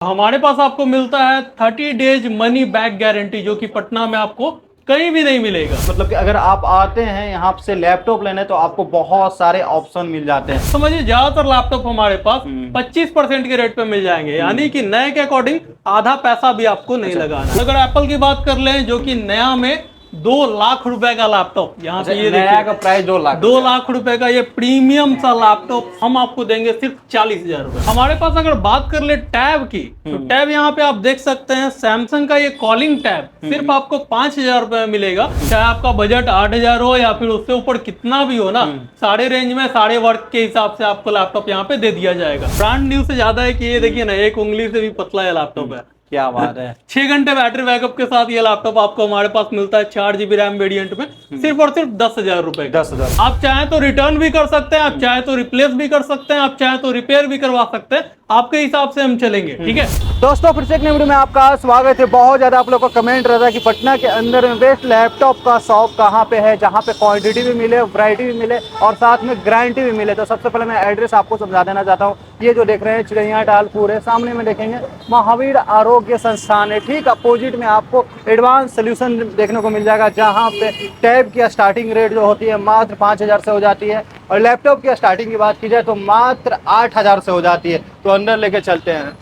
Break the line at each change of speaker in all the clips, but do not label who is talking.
हमारे पास आपको मिलता है 30 डेज मनी बैक गारंटी, जो कि पटना में आपको कहीं भी नहीं मिलेगा।
मतलब कि अगर आप आते हैं यहाँ से लैपटॉप लेने तो आपको बहुत सारे ऑप्शन मिल जाते हैं।
समझिए ज्यादातर लैपटॉप हमारे पास 25% के रेट पे मिल जाएंगे, यानी कि नए के अकॉर्डिंग आधा पैसा भी आपको नहीं लगाना। अगर एप्पल की बात कर लें, जो कि नया में 2 लाख रुपए का लैपटॉप, यहाँ पे ये
नया का प्राइस 2 लाख
2 लाख रुपए का ये प्रीमियम सा लैपटॉप हम आपको देंगे सिर्फ 40,000 रुपए। हमारे पास अगर बात कर ले टैब की, तो टैब यहाँ पे आप देख सकते हैं सैमसंग का ये कॉलिंग टैब सिर्फ आपको 5,000 रुपए में मिलेगा। चाहे आपका बजट 8,000 हो या फिर उससे ऊपर कितना भी हो ना, सारे रेंज में सारे वर्क के हिसाब से आपको लैपटॉप यहाँ पे दे दिया जाएगा। ब्रांड न्यू से ज्यादा है कि ये देखिए ना, एक उंगली से भी पतला है लैपटॉप है।
क्या बात है।
6 घंटे बैटरी बैकअप के साथ ये लैपटॉप आपको हमारे पास मिलता है 4 GB रैम वेरिएंट में, सिर्फ और सिर्फ 10,000 रुपए।
10,000।
आप चाहें तो रिटर्न भी कर सकते हैं, आप चाहें तो रिप्लेस भी कर सकते हैं, आप चाहें तो रिपेयर भी करवा सकते हैं, आपके हिसाब से हम चलेंगे। ठीक है
दोस्तों, फिर से एक नई वीडियो में आपका स्वागत है। बहुत ज्यादा आप लोगों का कमेंट रहता है कि पटना के अंदर में बेस्ट लैपटॉप का शॉप कहाँ पे है, जहाँ पे क्वांटिटी भी मिले, वैरायटी भी मिले और साथ में गारंटी भी मिले। तो सबसे पहले मैं एड्रेस आपको समझा देना चाहता हूँ। ये जो देख रहे हैं चिड़ैया टालपुर है, सामने में देखेंगे महावीर आरोग्य संस्थान है। ठीक अपोजिट में आपको एडवांस सोल्यूशन देखने को मिल जाएगा, जहाँ पे टैब की स्टार्टिंग रेट जो होती है मात्र 5,000 से हो जाती है और लैपटॉप की स्टार्टिंग की बात की जाए तो मात्र 8,000 से हो जाती है। तो अंदर लेके चलते हैं।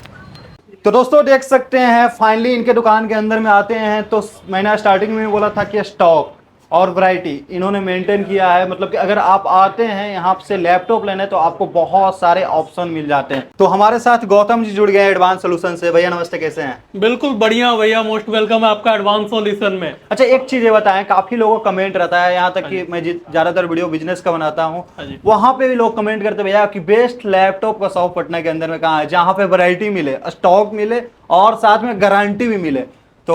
तो दोस्तों देख सकते हैं फाइनली इनके दुकान के अंदर में आते हैं। तो मैंने स्टार्टिंग में बोला था कि स्टॉक और वैरायटी इन्होंने मेंटेन किया है। मतलब कि अगर आप आते हैं यहाँ से लैपटॉप लेने तो आपको बहुत सारे ऑप्शन मिल जाते हैं। तो हमारे साथ गौतम जी जुड़ गए हैं एडवांस सॉल्यूशन से। भैया नमस्ते, कैसे हैं?
बिल्कुल बढ़िया भैया, मोस्ट वेलकम है आपका एडवांस सॉल्यूशन में।
अच्छा, एक चीज ये बताएं, काफी लोगों का कमेंट रहता है, यहाँ तक कि मैं ज्यादातर वीडियो बिजनेस का बनाता हूँ, वहां पे भी लोग कमेंट करते भैया कि बेस्ट लैपटॉप का शॉप पटना के अंदर में कहाँ है, जहाँ पे वैरायटी मिले, स्टॉक मिले और साथ में गारंटी भी मिले। तो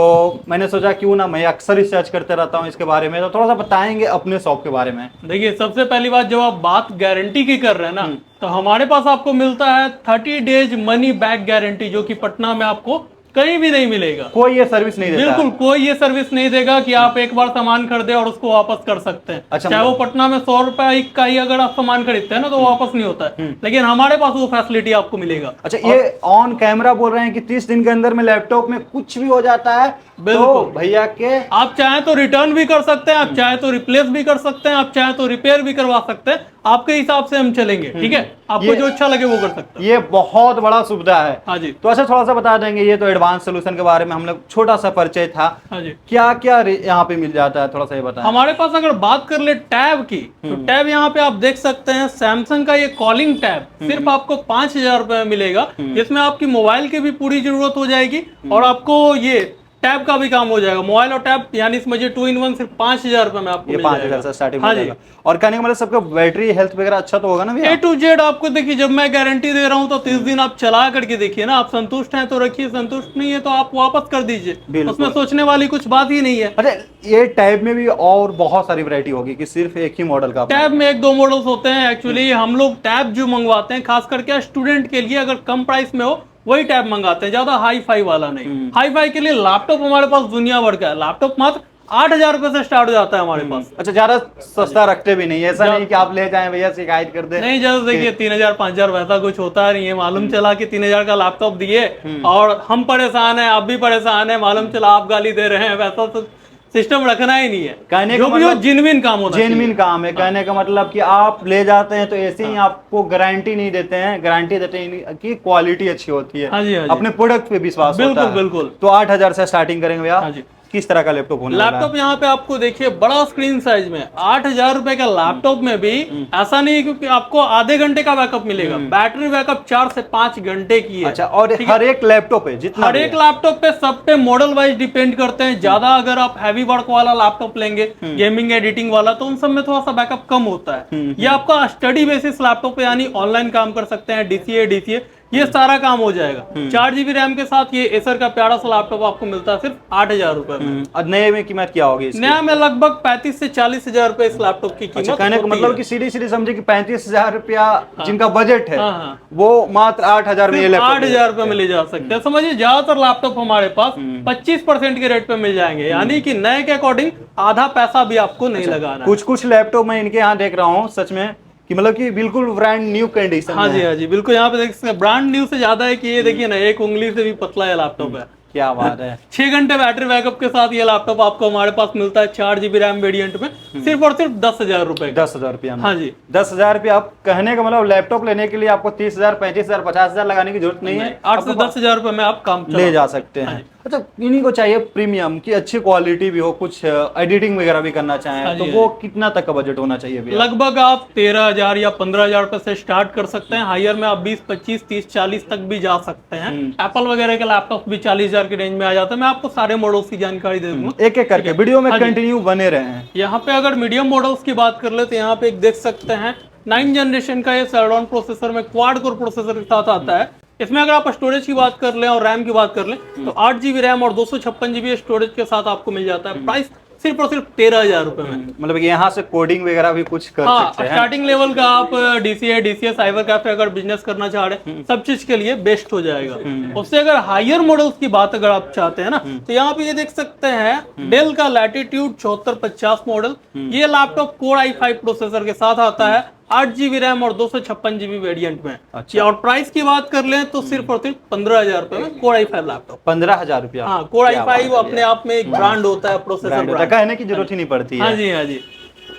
मैंने सोचा क्यों ना, मैं अक्सर ही सर्च करते रहता हूँ इसके बारे में, तो थोड़ा सा बताएंगे अपने शॉप के बारे में।
देखिए सबसे पहली बात, जब आप बात गारंटी की कर रहे हैं ना, तो हमारे पास आपको मिलता है 30 डेज मनी बैक गारंटी, जो कि पटना में आपको कहीं भी नहीं मिलेगा।
कोई ये सर्विस नहीं देता?
बिल्कुल कोई ये सर्विस नहीं देगा कि आप एक बार सामान खरीदे और उसको वापस कर सकते हैं।
अच्छा,
चाहे वो पटना में 100 रुपए का ही अगर आप सामान खरीदते हैं ना, तो वापस नहीं होता है, लेकिन हमारे पास वो फैसिलिटी आपको मिलेगा।
अच्छा, ये ऑन कैमरा बोल रहे हैं कि 30 दिन के अंदर में लैपटॉप में कुछ भी हो जाता है तो भैया के
आप चाहें तो रिटर्न भी कर सकते हैं, आप चाहें तो रिप्लेस भी कर सकते हैं, आप चाहें तो रिपेयर भी करवा सकते हैं, आपके हिसाब से हम चलेंगे। ठीक है, आपको जो अच्छा लगे वो कर सकते हैं।
ये बहुत बड़ा सुविधा है।
हाँ जी।
तो अच्छा थोड़ा सा बता देंगे, ये तो एडवांस सोल्यूशन के बारे में हम लोग छोटा सा परिचय था।
हाँ जी।
क्या क्या यहाँ पे मिल जाता है, थोड़ा सा ये बताएं।
हमारे पास अगर बात कर ले टैब की, तो टैब यहाँ पे आप देख सकते हैं सैमसंग का ये कॉलिंग टैब सिर्फ आपको 5,000 रुपए में मिलेगा, जिसमें आपकी मोबाइल की भी पूरी जरूरत हो जाएगी और आपको ये टैब का भी काम हो जाएगा। मोबाइल और टैब यानी समझिए 2 in 1 सिर्फ 5,000 रुपए में आपको
ये
मिल
5,000 से स्टार्टिंग
हाँ
हो जाएगा। और कहने का मतलब सबका बैटरी हेल्थ वगैरह अच्छा तो होगा ना भैया?
A to Z आपको देखिए, जब मैं गारंटी दे रहा हूँ तो 30 दिन आप चला करके देखिए ना, आप संतुष्ट हैं तो रखिए, संतुष्ट नहीं है तो आप वापस कर दीजिए, उसमें सोचने वाली कुछ बात ही नहीं है।
अच्छा, ये टैब में भी और बहुत सारी वैरायटी होगी कि सिर्फ एक ही मॉडल का?
टैब में 1-2 मॉडल्स होते हैं। एक्चुअली हम लोग टैब जो मंगवाते हैं खास करके स्टूडेंट के लिए, अगर कम प्राइस में हो वही टैब मंगाते हैं, ज्यादा हाई फाई वाला नहीं। हाई फाई के लिए लैपटॉप हमारे पास दुनिया भर का है। लैपटॉप मात्र 8,000 रुपए से स्टार्ट हो जाता है हमारे पास।
अच्छा, ज्यादा सस्ता रखते भी नहीं, ऐसा नहीं कि आप ले जाएं भैया शिकायत कर दे।
नहीं, जैसे देखिए 3,000 5,000 वैसा कुछ होता नहीं है। मालूम चला कि 3,000 का लैपटॉप दिए और हम परेशान है, आप भी परेशान है, मालूम चला आप गाली दे रहे हैं, वैसा तो सिस्टम रखना ही नहीं है।
कहने
जो
का
भी हो
मतलब
जेन्युइन काम होना चाहिए।
जेन्युइन काम है। कहने का मतलब कि आप ले जाते हैं तो ऐसे ही आपको गारंटी नहीं देते हैं, गारंटी देते हैं कि क्वालिटी अच्छी होती है।
हाँ जी, हाँ जी।
अपने प्रोडक्ट पे विश्वास होता है।
बिल्कुल बिल्कुल।
तो 8,000 से स्टार्टिंग करेंगे भैया।
हाँ जी।
किस तरह का लैपटॉप होने वाला है?
लैपटॉप यहाँ पे आपको देखिए बड़ा स्क्रीन साइज में 8,000 रुपए का लैपटॉप में भी ऐसा नहीं है, क्योंकि आपको आधे घंटे का बैकअप मिलेगा। बैटरी बैकअप 4 से 5 घंटे की है।
अच्छा, और हर एक लैपटॉप है जितना
हर एक लैपटॉप पे सब पे मॉडल वाइज डिपेंड करते हैं। ज्यादा अगर आप हैवी वर्क वाला लैपटॉप लेंगे, गेमिंग एडिटिंग वाला, तो उन सब में थोड़ा सा बैकअप कम होता है। ये आपका स्टडी बेसिस लैपटॉप है, यानी ऑनलाइन काम कर सकते हैं, डीसीए ये सारा काम हो जाएगा। 4 GB रैम के साथ ये एसर का प्यारा सा लैपटॉप आपको मिलता है सिर्फ 8,000 रुपए में।
और नए में कीमत क्या होगी इसकी?
नया में लगभग 35 से 40,000 रुपए इस लैपटॉप की कीमत।
अच्छा, कहने का मतलब कि सीधी समझे कि 35,000 रुपया जिनका बजट है,
हाँ।
वो मात्र 8,000 में ये लैपटॉप
8,000 रुपए में ले जा सकते हैं। समझिए ज्यादातर लैपटॉप हमारे पास 25% के रेट पे मिल जाएंगे, यानी कि नए के अकॉर्डिंग आधा पैसा भी आपको नहीं लगाना।
कुछ लैपटॉप मैं इनके यहाँ देख रहा हूँ, सच में कि मतलब कि बिल्कुल ब्रांड न्यू कंडीशन
हाँ
में
जी,
है।
हाँ जी, बिल्कुल। यहाँ पे देख सकते हैं ब्रांड न्यू से ज्यादा है कि ये देखिए ना, एक उंगली से भी पतला है लैपटॉप है।
क्या बात है।
6 घंटे बैटरी बैकअप के साथ ये लैपटॉप आपको हमारे पास मिलता है 4 GB रैम वेरिएंट में, सिर्फ और सिर्फ 10,000 रुपए का।
10,000 रुपया में।
हाँ जी।
10,000 रुपया, आप कहने का मतलब लैपटॉप लेने के लिए आपको 30,000, 35,000, 50,000 लगाने की जरूरत नहीं है।
8 से 10,000 रुपए में आप काम
ले
चला
जा सकते
हाँ
हैं।
जी।
अच्छा, इन्हीं को चाहिए प्रीमियम की अच्छी क्वालिटी भी हो, कुछ एडिटिंग वगैरह भी करना चाहें
हाँ
तो
जी,
वो कितना तक का बजट होना चाहिए भैया?
लगभग आप 13,000 या 15,000 रुपए से स्टार्ट कर सकते हैं। हायर में आप 20, 25, 30, 40 तक भी जा सकते हैं। एप्पल वगैरह के लैपटॉप भी 40,000 की रेंज में आ जाते हैं। मैं आपको सारे मॉडल्स की जानकारी दे दूंगा
एक एक करके वीडियो में
हाँ जी।
कंटिन्यू बने रहे हैं।
यहाँ पे अगर मीडियम मॉडल्स की बात कर ले तो यहाँ पे एक देख सकते हैं 9 जनरेशन का ये सेलेरॉन प्रोसेसर में क्वाड कोर प्रोसेसर के साथ आता है। इसमें अगर आप स्टोरेज की बात कर लें और रैम की बात कर लें तो 8 GB रैम और 256 GB स्टोरेज के साथ आपको मिल जाता है। प्राइस सिर्फ और सिर्फ 13,000 रुपए में।
मतलब कि यहाँ से कोडिंग वगैरह भी कुछ कर
हाँ,
सकते हैं।
स्टार्टिंग लेवल का आप DCA, DCS, साइबर कैफे अगर बिजनेस करना चाह रहे हैं, सब चीज के लिए बेस्ट हो जाएगा। उससे अगर हायर मॉडल्स की बात अगर आप चाहते हैं ना तो यहाँ पे ये देख सकते हैं डेल का लैटिट्यूड 7450 मॉडल। ये लैपटॉप कोर i5 प्रोसेसर के साथ आता है, 8 GB रैम और 256 GB वेरिएंट में।
अच्छा।
और प्राइस की बात कर लें तो सिर्फ और सिर्फ 15,000 रुपए में कोर i5 लैपटॉप।
15,000 रुपया।
हाँ, कोर
क्या बात
i5
है
अपने आप में एक ब्रांड होता है, प्रोसेसर
ब्रांड होता है,
ब्रांड।
कहने की जरूरत ही नहीं पड़ती
हाँ
है।
जी, हाँ जी।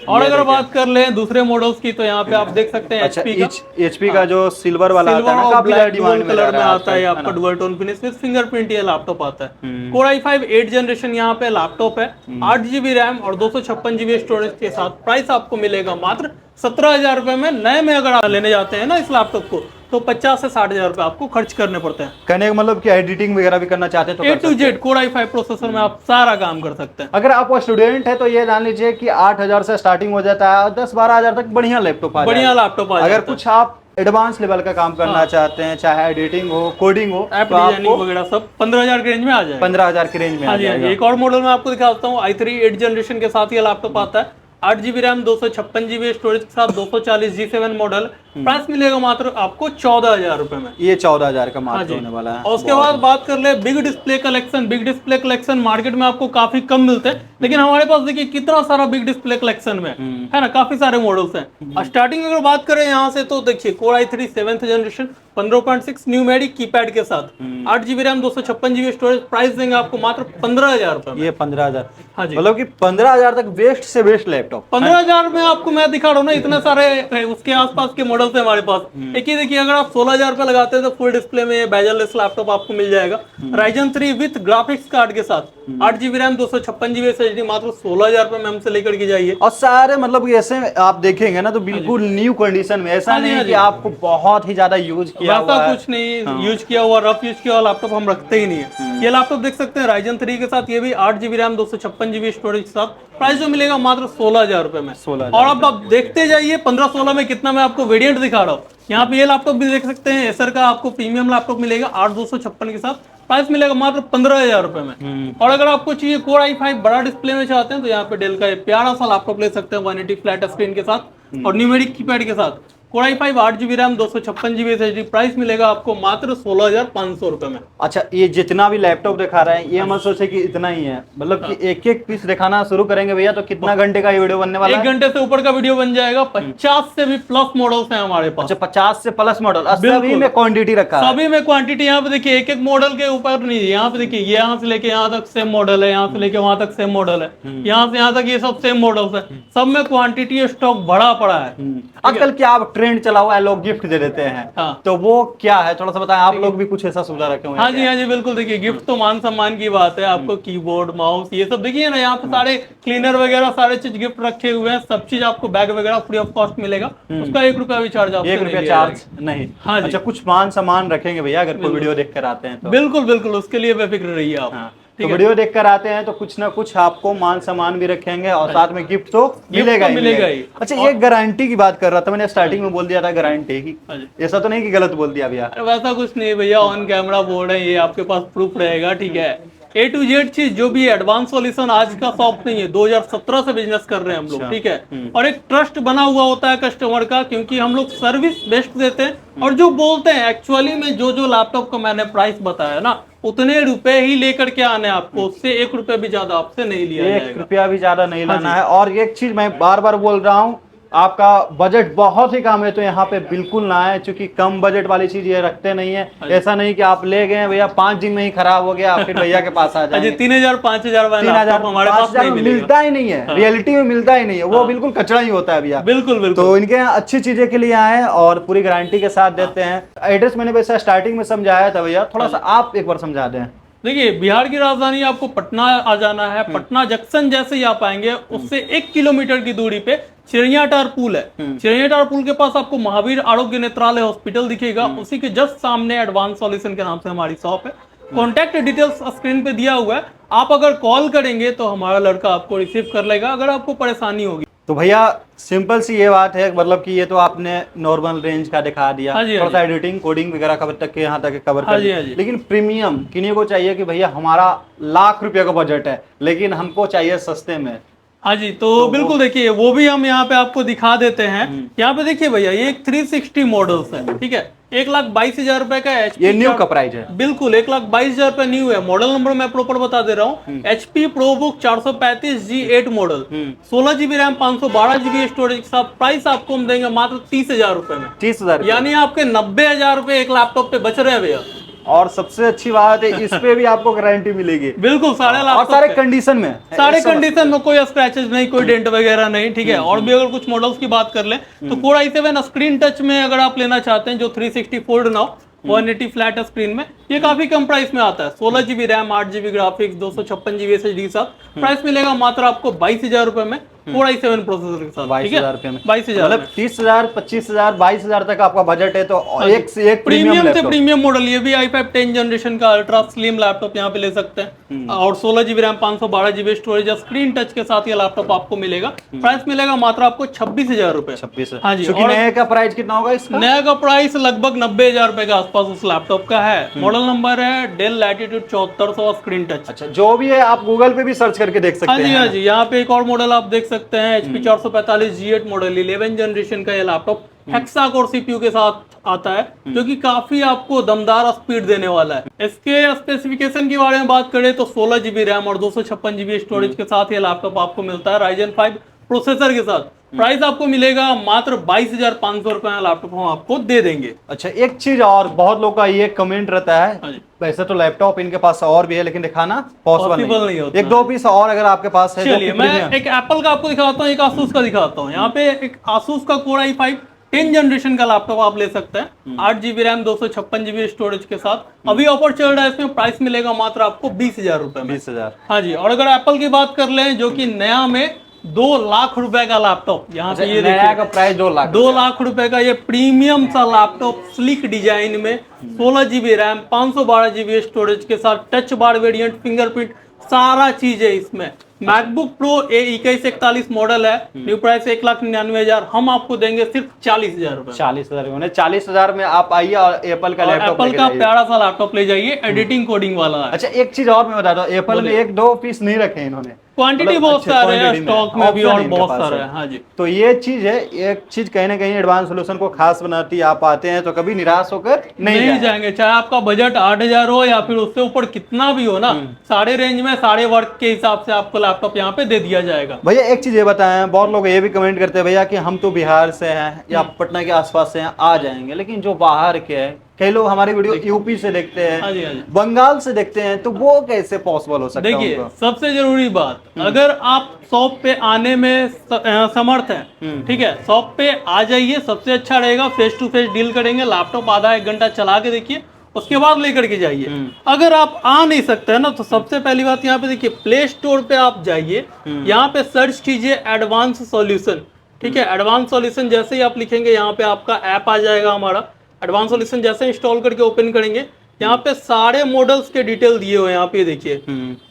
और अगर बात कर लें दूसरे मॉडल्स की तो यहाँ पे आप देख सकते हैं
अच्छा,
HP का
HP का जो सिल्वर वाला आता
सिल्वर
है ना,
और
काफी
ब्लैक
डिमांड
डुअल
में
कलर में
आता
आता है आपका dual tone finish with fingerprint ये लैपटॉप आता है। कोर i5 8 जनरेशन यहाँ पे लैपटॉप है, 8 GB रैम और 256 GB स्टोरेज के साथ। प्राइस आपको मिलेगा मात्र 17,000 रुपए में। नए में अगर आप लेने जाते हैं ना इस लैपटॉप को तो 50 से 60,000 रुपए आपको खर्च करने पड़ते हैं।
कहने का मतलब कि एडिटिंग वगैरह भी करना चाहते हैं तो
A
कर
to
सकते हैं।
Z कोर i5 प्रोसेसर में आप सारा काम कर सकते हैं।
अगर आप स्टूडेंट है तो ये जान लीजिए कि 8,000 से स्टार्टिंग हो जाता है और 10-12,000 तक बढ़िया लैपटॉप आ
बढ़िया
जाएगा।
लैपटॉप आ
अगर
जाता है।
कुछ आप एडवांस लेवल का काम करना चाहते हैं, चाहे एडिटिंग हो, कोडिंग हो,
ऐप
तो
डिजाइनिंग
आपको
वगैरह सब 15,000 के रेंज में आ जाएगा।
15,000 की रेंज में आ
हाँ जी, हाँ जी।
जाएगा।
एक और मॉडल मैं आपको दिखाता हूँ, i3 8 जनरेशन के साथ ये लैपटॉप आता है, 8 GB रैम 256 GB स्टोरेज के साथ, 240 G7 मॉडल। प्राइस मिलेगा मात्र आपको 14,000 रुपए में।
ये 14,000 का
हाँ
मात्र
जी।
होने वाला है।
और उसके बाद बात कर ले big display collection. Big display collection market में आपको काफी कम मिलते हैं, लेकिन हमारे पास देखिए कितना सारा बिग डिस्प्ले कलेक्शन में है ना, काफी सारे मॉडल्स हैं। स्टार्टिंग अगर बात करें यहाँ से तो देखिए core i3 7th generation 15.6 numeric keypad के साथ, 8 GB RAM 256 GB storage. Price देंगे आपको मात्र 15,000 रुपए में।
ये 15,000।
हाँ जी।
मतलब कि 15,000 तक बेस्ट से बेस्ट लैपटॉप।
15,000 में आपको मैं दिखा रहा हूँ ना, इतने सारे उसके आसपास के मॉडल्स है हमारे पास। एक ही देखिए, अगर आप 16,000 रुपए लगाते हैं तो फुल डिस्प्ले में बेजरलेस लैपटॉप आपको मिल जाएगा, Ryzen 3 विथ ग्राफिक्स कार्ड के साथ, 8 GB रैम 256 GB SSD। मात्र 16,000 रुपए में हमसे लेकर के जाइए।
और सारे मतलब कि ऐसे आप देखेंगे ना तो बिल्कुल न्यू कंडीशन में, ऐसा
हाँ जी,
नहीं
हाँ
कि
जी।
आपको बहुत ही ज्यादा यूज किया हुआ
वैसा
है।
कुछ नहीं यूज किया हुआ, रफ यूज किया हुआ लैपटॉप हम रखते ही नहीं है। ये लैपटॉप देख सकते हैं Ryzen 3 के साथ, ये भी 8 GB रैम 256 GB स्टोरेज के साथ। प्राइस जो मिलेगा मात्र 16,000 रुपए में।
16,000
और अब आप देखते जाइए 15-16 में कितना मैं आपको वेरिएंट दिखा रहा हूँ। यहाँ पे ये लैपटॉप भी देख सकते हैं, एसर का आपको प्रीमियम लैपटॉप मिलेगा 8,256 के साथ। प्राइस मिलेगा मात्र 15,000 रुपए में। और अगर आपको चाहिए कोर i5 बड़ा डिस्प्ले में चाहते हैं तो यहाँ पे डेल का ये प्यारा सा लैपटॉप ले सकते हैं 180 फ्लैट स्क्रीन के साथ और न्यूमेरिक कीपैड के साथ। Core i5 8 GB RAM 256 GB SSD। Price मिलेगा आपको मात्र 16,500 रुपए में।
अच्छा, ये जितना भी लैपटॉप दिखा रहे हैं ये मत सोचे कि इतना ही है, मतलब कि एक एक पीस दिखाना शुरू करेंगे भैया तो कितना घंटे का ये वीडियो बनने वाला है?
1 घंटे से ऊपर का वीडियो बन जाएगा। 50 से भी प्लस मॉडल्स हैं हमारे पास।
अच्छा, 50 से प्लस मॉडल, सभी
बिल्कुल।
में क्वांटिटी रखा है।
सभी में क्वांटिटी। यहाँ पे देखिए एक एक मॉडल के ऊपर नहीं, यहाँ पे देखिए ये यहाँ से लेके यहाँ तक सेम मॉडल है, यहाँ से लेके वहां तक सेम मॉडल है, यहाँ से यहाँ तक ये सब सेम मॉडल्स है। सब में क्वांटिटी स्टॉक भरा पड़ा है।
आजकल क्या आप ट्रेंड चला हुआ है, लोग गिफ्ट दे देते हैं,
हाँ।
तो वो क्या है थोड़ा सा बताएं। आप लोग भी कुछ ऐसा सुविधा रखे हुए हैं?
हाँ जी, हाँ जी, बिल्कुल। देखिए गिफ्ट तो मान सम्मान की बात है। आपको कीबोर्ड, माउस, ये सब देखिए ना, यहाँ पे सारे क्लीनर वगैरह सारे चीज गिफ्ट रखे हुए हैं। सब चीज आपको बैग वगैरह फ्री ऑफ कॉस्ट मिलेगा। उसका 1 रुपया भी चार्ज आपसे
1
नहीं
रुपया
लिया
चार्ज
जाएगा।
नहीं?
हाँ जी।
अच्छा, कुछ मान सामान रखेंगे भैया अगर कोई वीडियो देख कर आते हैं तो?
बिल्कुल बिल्कुल, उसके लिए बेफिक्र रहिए आप।
हाँ।
ठीक
तो
है।
वीडियो देखकर आते हैं तो कुछ ना कुछ आपको मान सामान भी रखेंगे और साथ में गिफ्ट तो मिलेगा ही
मिलेगा ही।
अच्छा, ये गारंटी की बात कर रहा था, मैंने स्टार्टिंग में बोल दिया था गारंटी की,
हाँ जी।
ऐसा तो नहीं कि गलत बोल दिया भैया?
अरे वैसा कुछ नहीं भैया, ऑन कैमरा बोल रहे हैं, ये आपके पास प्रूफ रहेगा। ठीक है। A to Z चीज जो भी एडवांस सॉल्यूशन आज का सॉफ्ट नहीं है, 2017 से बिजनेस कर रहे हैं हम लोग। ठीक है। और एक ट्रस्ट बना हुआ होता है कस्टमर का, क्योंकि हम लोग सर्विस बेस्ट देते हैं और जो बोलते हैं एक्चुअली में, जो लैपटॉप का मैंने प्राइस बताया ना, उतने रुपए ही लेकर के आने आपको, उससे 1 रुपया भी ज्यादा आपसे नहीं लिया
1
जाएगा।
रुपया भी ज्यादा नहीं लाना है। और एक चीज मैं बार बार बोल रहा हूँ, आपका बजट बहुत ही कम है तो यहाँ पे बिल्कुल ना आए, क्योंकि कम बजट वाली चीज ये रखते नहीं है। ऐसा नहीं कि आप ले गए भैया 5 दिन में ही खराब हो गया फिर भैया के पास आ जाएंगे।
3,000 5,000 वाला लैपटॉप हमारे पास नहीं मिलेगा,
मिलता ही नहीं है, रियलिटी में मिलता ही नहीं है, वो बिल्कुल कचरा ही होता है भैया।
बिल्कुल बिल्कुल।
तो इनके यहाँ अच्छी चीजें के लिए आए और पूरी गारंटी के साथ देते हैं। एड्रेस मैंने वैसा स्टार्टिंग में समझाया था भैया, थोड़ा सा आप एक बार समझा दें।
देखिए, बिहार की राजधानी आपको पटना आ जाना है। पटना जंक्शन जैसे ही आप आएंगे उससे 1 किलोमीटर की दूरी पे चिड़ियाटार पुल है। चिड़ियाटार पुल के पास आपको महावीर आरोग्य नेत्रालय हॉस्पिटल दिखेगा, उसी के जस्ट सामने एडवांस सॉल्यूशन के नाम से हमारी शॉप है। कॉन्टैक्ट डिटेल्स स्क्रीन पे दिया हुआ है, आप अगर कॉल करेंगे तो हमारा लड़का आपको रिसीव कर लेगा अगर आपको परेशानी होगी।
तो भैया सिंपल सी ये बात है, मतलब कि ये तो आपने नॉर्मल रेंज का दिखा दिया, थोड़ा सा एडिटिंग कोडिंग वगैरह कवर तक के यहाँ तक कवर कर दिया, लेकिन प्रीमियम किन्हीं को चाहिए कि भैया हमारा लाख रुपए का बजट है लेकिन हमको चाहिए सस्ते में।
हाँ जी, तो बिल्कुल देखिए वो भी हम यहाँ पे आपको दिखा देते हैं। यहाँ पे देखिए भैया, ये एक 360 मॉडल्स है, ठीक है। 1,22,000 रुपए का
ये न्यू का प्राइस है,
बिल्कुल 1,22,000 रुपए न्यू है। मॉडल नंबर मैं प्रॉपर बता दे रहा हूँ, HP ProBook 435G8 model, 16GB RAM, 512GB storage के साथ। प्राइस आपको हम देंगे मात्र 30,000 रुपए में।
30,000,
यानी आपके 90,000 रुपए एक लैपटॉप पे बच रहे हैं भैया।
और सबसे अच्छी बात है इस पे भी आपको गारंटी मिलेगी,
बिल्कुल सारे
और सारे कंडीशन में,
सारे कंडीशन में, कोई स्क्रैचेस नहीं, कोई डेंट वगैरह नहीं, ठीक है। और भी अगर कुछ मॉडल्स की बात कर लें तो Core i7 स्क्रीन टच में अगर आप लेना चाहते हैं, जो 360 फोल्ड नाउ 180 फ्लैट स्क्रीन में, ये काफी कम प्राइस में आता है। 16GB RAM, 8GB graphics, 256GB SSD के साथ। प्राइस मिलेगा मात्र आपको 22,000 रुपए में, Core i7 प्रोसेसर के साथ।
22,000 रुपए में,
22,000,
मतलब 30,000, 25,000, 22,000 तक आपका बजट है तो एक से एक
प्रीमियम से प्रीमियम मॉडल, ये भी i5 10 जनरेशन का अल्ट्रा स्लिम लैपटॉप यहाँ पे ले सकते हैं। और 16GB RAM, 512GB storage, screen touch के साथ ये लैपटॉप आपको मिलेगा। प्राइस मिलेगा मात्र आपको 26,000 रुपए।
26,
हाँ जी।
और नए का प्राइस कितना होगा इसका?
नया का प्राइस लगभग 90,000 रुपए के आसपास उस लैपटॉप का है। मॉडल नंबर है डेल लैटिट्यूड 7400 स्क्रीन टच।
अच्छा, जो भी है आप गूगल पे भी सर्च करके देख सकते हैं।
हाँ जी, हाँ जी। यहाँ पे एक और मॉडल आप देख सकते हैं, HP 445G8 मॉडल, 11 जनरेशन का ये लैपटॉप हेक्सा कोर CPU के साथ आता है, जो कि काफी आपको दमदार स्पीड देने वाला है। इसके स्पेसिफिकेशन के बारे में बात करें तो 16GB रैम और 256GB स्टोरेज के साथ ये लैपटॉप आपको मिलता है Ryzen 5 प्रोसेसर के साथ। प्राइस आपको मिलेगा मात्र 22,500 रुपए में लैपटॉप हम आपको दे देंगे।
अच्छा, एक चीज और, बहुत लोग का ये कमेंट रहता है, वैसे तो लैपटॉप इनके पास और भी है लेकिन दिखाना पॉसिबल नहीं होता। एक दो पीस और अगर आपके पास है।
चलिए मैं एक एप्पल का आपको दिखाता हूँ, एक आसूस का दिखाता हूँ। यहाँ पे एक आसूस का Core i5 10 जनरेशन का लैपटॉप आप ले सकते हैं, 8GB रैम, 256GB स्टोरेज के साथ। अभी ऑफर चल रहा है, इसमें प्राइस मिलेगा मात्र आपको 20,000 रुपए में।
20,000,
हाँ जी। और अगर एप्पल की बात कर लें, जो कि नया में 2 लाख रुपए का लैपटॉप, यहाँ पे ये देखिए
का प्राइस 2
लाख रुपए का ये प्रीमियम सा लैपटॉप, स्लिक डिजाइन में, 16GB रैम, 512GB स्टोरेज के साथ, टच बार वेरिएंट, फिंगरप्रिंट, सारा चीज है इसमें। मैकबुक प्रो A2141 मॉडल है, न्यू प्राइस 1,99,000, हम आपको देंगे सिर्फ 40,000 रुपए।
40,000, 40,000 में आप आइए और एप्पल का लैपटॉप,
एप्पल का प्यारा सा लैपटॉप ले जाइए, एडिटिंग कोडिंग वाला है।
अच्छा, एक चीज और मैं बता दूं, एप्पल में 1-2 पीस नहीं रखे इन्होंने,
क्वांटिटी बहुत सारे हैं, स्टॉक में भी और बहुत सारे हैं। हाँ जी।
तो ये चीज है, एक चीज कहीं ना कहीं एडवांस सॉल्यूशन को खास बनाती है। आप आते हैं तो कभी निराश होकर नहीं
जाएंगे, चाहे आपका बजट 8,000 हो या फिर उससे ऊपर कितना भी हो ना, सारे रेंज में सारे वर्क के हिसाब से आपको लैपटॉप यहाँ पे दे दिया जाएगा।
भैया एक चीज ये बताएं, बहुत लोग ये भी कमेंट करते हैं भैया कि हम तो बिहार से हैं या पटना के आसपास से हैं, आ जाएंगे, लेकिन जो बाहर के हैं, कई लोग हमारी वीडियो यूपी से देखते हैं,
हाँ जी, हाँ जी,
बंगाल से देखते हैं, तो वो कैसे पॉसिबल हो सकता है?
देखिए सबसे जरूरी बात, अगर आप शॉप पे आने में समर्थ हैं, ठीक है, शॉप पे आ जाइए, सबसे अच्छा रहेगा। फेस टू फेस डील करेंगे, लैपटॉप आधा 1 घंटा चला के देखिए, उसके बाद लेकर के जाइए। अगर आप आ नहीं सकते हैं ना, तो सबसे पहली बात यहाँ पे देखिए, प्ले स्टोर पे आप जाइए, यहाँ पे सर्च कीजिए एडवांस सॉल्यूशन, ठीक है। एडवांस सॉल्यूशन जैसे ही आप लिखेंगे, यहाँ पे आपका ऐप आ जाएगा हमारा। एडवांस सॉल्यूशन जैसे इंस्टॉल करके ओपन करेंगे, यहाँ पे सारे मॉडल्स के डिटेल दिए हुए हैं। यहाँ पे देखिए,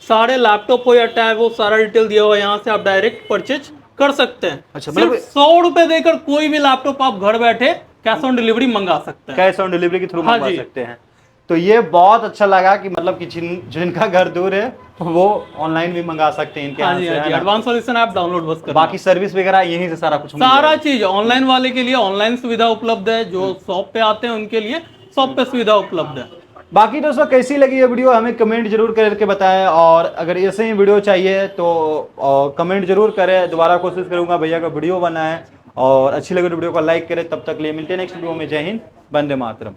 सारे लैपटॉप हो या टैब हो, सारा डिटेल दिया हुआ है। यहाँ से आप डायरेक्ट परचेज कर सकते हैं।
अच्छा,
सिर्फ 100 रुपए देकर कोई भी लैपटॉप आप घर बैठे कैश ऑन डिलीवरी मंगा सकते हैं,
कैश ऑन डिलीवरी के थ्रू मंगा सकते हैं। तो ये बहुत अच्छा लगा कि मतलब कि जिनका घर दूर है वो ऑनलाइन भी मंगा सकते हैं इनके यहाँ से।
एडवांस सॉल्यूशन ऐप डाउनलोड बस कर,
बाकी सर्विस वगैरह यहीं से सारा कुछ,
सारा चीज ऑनलाइन वाले के लिए ऑनलाइन सुविधा उपलब्ध है, जो शॉप पे आते हैं उनके लिए शॉप पे सुविधा उपलब्ध है।
बाकी दोस्तों कैसी लगी ये वीडियो हमें कमेंट जरूर करके बताएं, और अगर ऐसे ही वीडियो चाहिए तो कमेंट जरूर करें, दोबारा कोशिश करूंगा भैया का वीडियो बनाएं। और अच्छी लगे तो वीडियो को लाइक करें। तब तक लिए मिलते हैं नेक्स्ट वीडियो में। जय हिंद, वंदे मातरम।